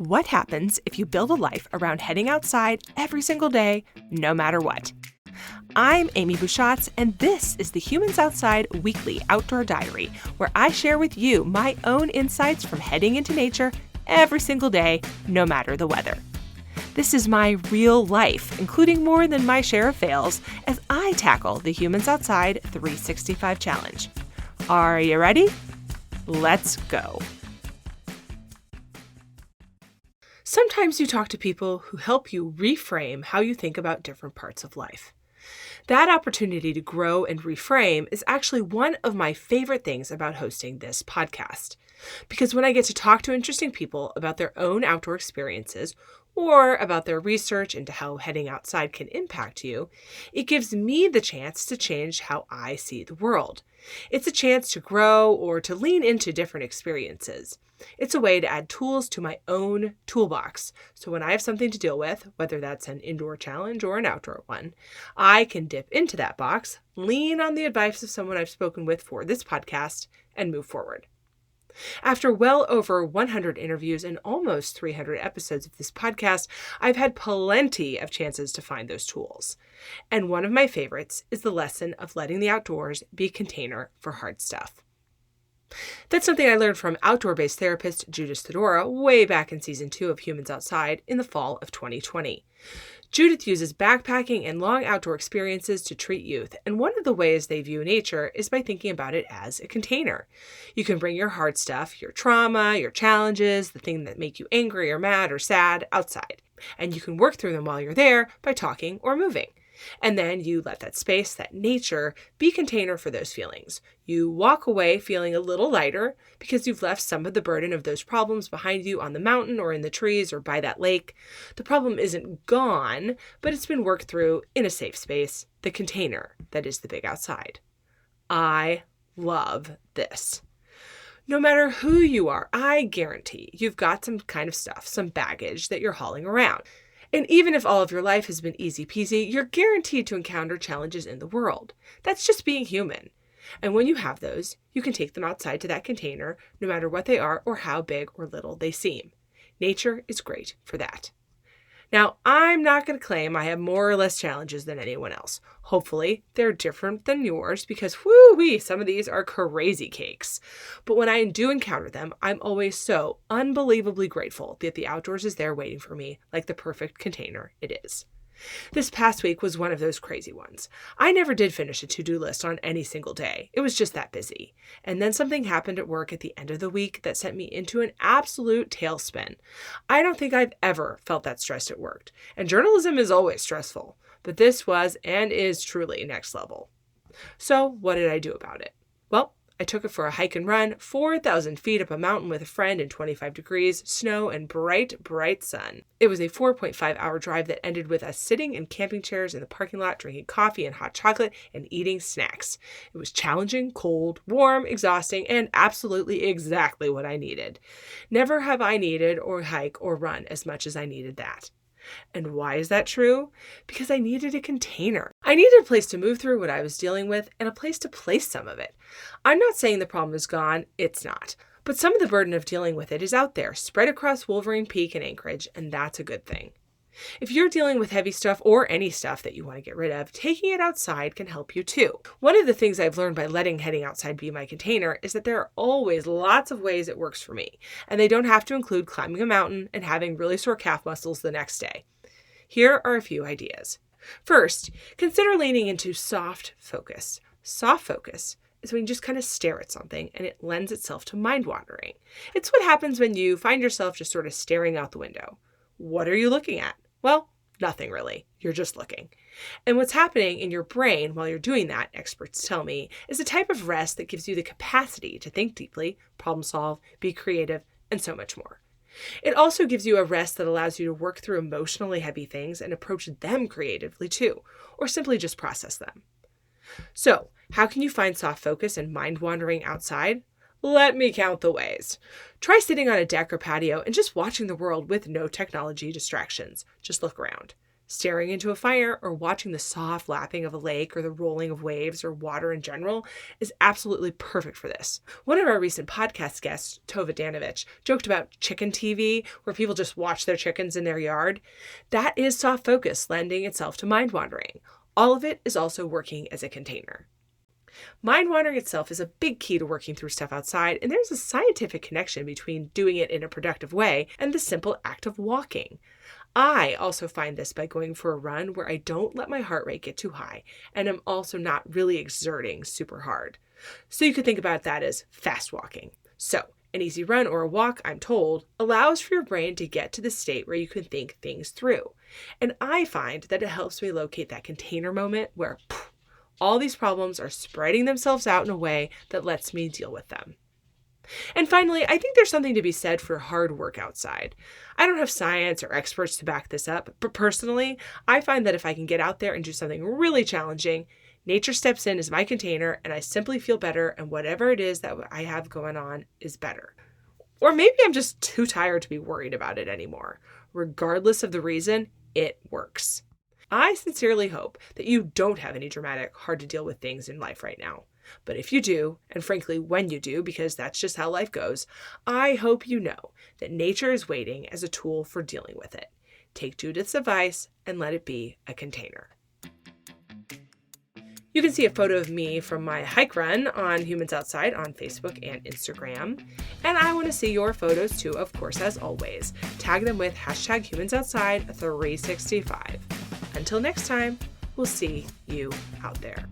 What happens if you build a life around heading outside every single day, no matter what? I'm Amy Bouchatz, and this is the Humans Outside Weekly Outdoor Diary, where I share with you my own insights from heading into nature every single day, no matter the weather. This is my real life, including more than my share of fails, as I tackle the Humans Outside 365 Challenge. Are you ready? Let's go. Sometimes you talk to people who help you reframe how you think about different parts of life. That opportunity to grow and reframe is actually one of my favorite things about hosting this podcast. Because when I get to talk to interesting people about their own outdoor experiences or about their research into how heading outside can impact you, it gives me the chance to change how I see the world. It's a chance to grow or to lean into different experiences. It's a way to add tools to my own toolbox. So when I have something to deal with, whether that's an indoor challenge or an outdoor one, I can dip into that box, lean on the advice of someone I've spoken with for this podcast, and move forward. After well over 100 interviews and almost 300 episodes of this podcast, I've had plenty of chances to find those tools. And one of my favorites is the lesson of letting the outdoors be a container for hard stuff. That's something I learned from outdoor-based therapist Judith Thedora way back in season 2 of Humans Outside in the fall of 2020. Judith uses backpacking and long outdoor experiences to treat youth, and one of the ways they view nature is by thinking about it as a container. You can bring your hard stuff, your trauma, your challenges, the things that make you angry or mad or sad outside, and you can work through them while you're there by talking or moving. And then you let that space, that nature, be a container for those feelings. You walk away feeling a little lighter because you've left some of the burden of those problems behind you on the mountain or in the trees or by that lake. The problem isn't gone, but it's been worked through in a safe space, the container that is the big outside. I love this. No matter who you are, I guarantee you've got some kind of stuff, some baggage that you're hauling around. And even if all of your life has been easy peasy, you're guaranteed to encounter challenges in the world. That's just being human. And when you have those, you can take them outside to that container, no matter what they are or how big or little they seem. Nature is great for that. Now, I'm not going to claim I have more or less challenges than anyone else. Hopefully, they're different than yours because, whoo-wee, some of these are crazy cakes. But when I do encounter them, I'm always so unbelievably grateful that the outdoors is there waiting for me like the perfect container it is. This past week was one of those crazy ones. I never did finish a to-do list on any single day. It was just that busy. And then something happened at work at the end of the week that sent me into an absolute tailspin. I don't think I've ever felt that stressed at work. And journalism is always stressful. But this was and is truly next level. So what did I do about it? Well, I took it for a hike and run 4,000 feet up a mountain with a friend in 25 degrees, snow, and bright, bright sun. It was a 4.5-hour drive that ended with us sitting in camping chairs in the parking lot, drinking coffee and hot chocolate, and eating snacks. It was challenging, cold, warm, exhausting, and absolutely exactly what I needed. Never have I needed or hike or run as much as I needed that. And why is that true? Because I needed a container. I needed a place to move through what I was dealing with and a place to place some of it. I'm not saying the problem is gone. It's not. But some of the burden of dealing with it is out there, spread across Wolverine Peak and Anchorage, and that's a good thing. If you're dealing with heavy stuff or any stuff that you want to get rid of, taking it outside can help you too. One of the things I've learned by letting heading outside be my container is that there are always lots of ways it works for me, and they don't have to include climbing a mountain and having really sore calf muscles the next day. Here are a few ideas. First, consider leaning into soft focus. Soft focus is when you just kind of stare at something and it lends itself to mind wandering. It's what happens when you find yourself just sort of staring out the window. What are you looking at? Well, nothing really. You're just looking. And what's happening in your brain while you're doing that, experts tell me, is a type of rest that gives you the capacity to think deeply, problem solve, be creative, and so much more. It also gives you a rest that allows you to work through emotionally heavy things and approach them creatively too, or simply just process them. So, how can you find soft focus and mind wandering outside? Let me count the ways. Try sitting on a deck or patio and just watching the world with no technology distractions. Just look around. Staring into a fire or watching the soft lapping of a lake or the rolling of waves or water in general is absolutely perfect for this. One of our recent podcast guests, Tova Danovich, joked about chicken TV, where people just watch their chickens in their yard. That is soft focus lending itself to mind wandering. All of it is also working as a container. Mind wandering itself is a big key to working through stuff outside, and there's a scientific connection between doing it in a productive way and the simple act of walking. I also find this by going for a run where I don't let my heart rate get too high, and I'm also not really exerting super hard. So you could think about that as fast walking. So an easy run or a walk, I'm told, allows for your brain to get to the state where you can think things through. And I find that it helps me locate that container moment where all these problems are spreading themselves out in a way that lets me deal with them. And finally, I think there's something to be said for hard work outside. I don't have science or experts to back this up, but personally, I find that if I can get out there and do something really challenging, nature steps in as my container and I simply feel better, and whatever it is that I have going on is better. Or maybe I'm just too tired to be worried about it anymore. Regardless of the reason, it works. I sincerely hope that you don't have any dramatic, hard to deal with things in life right now. But if you do, and frankly, when you do, because that's just how life goes, I hope you know that nature is waiting as a tool for dealing with it. Take Judith's advice and let it be a container. You can see a photo of me from my hike run on Humans Outside on Facebook and Instagram. And I want to see your photos too, of course, as always. Tag them with #HumansOutside365. Until next time, we'll see you out there.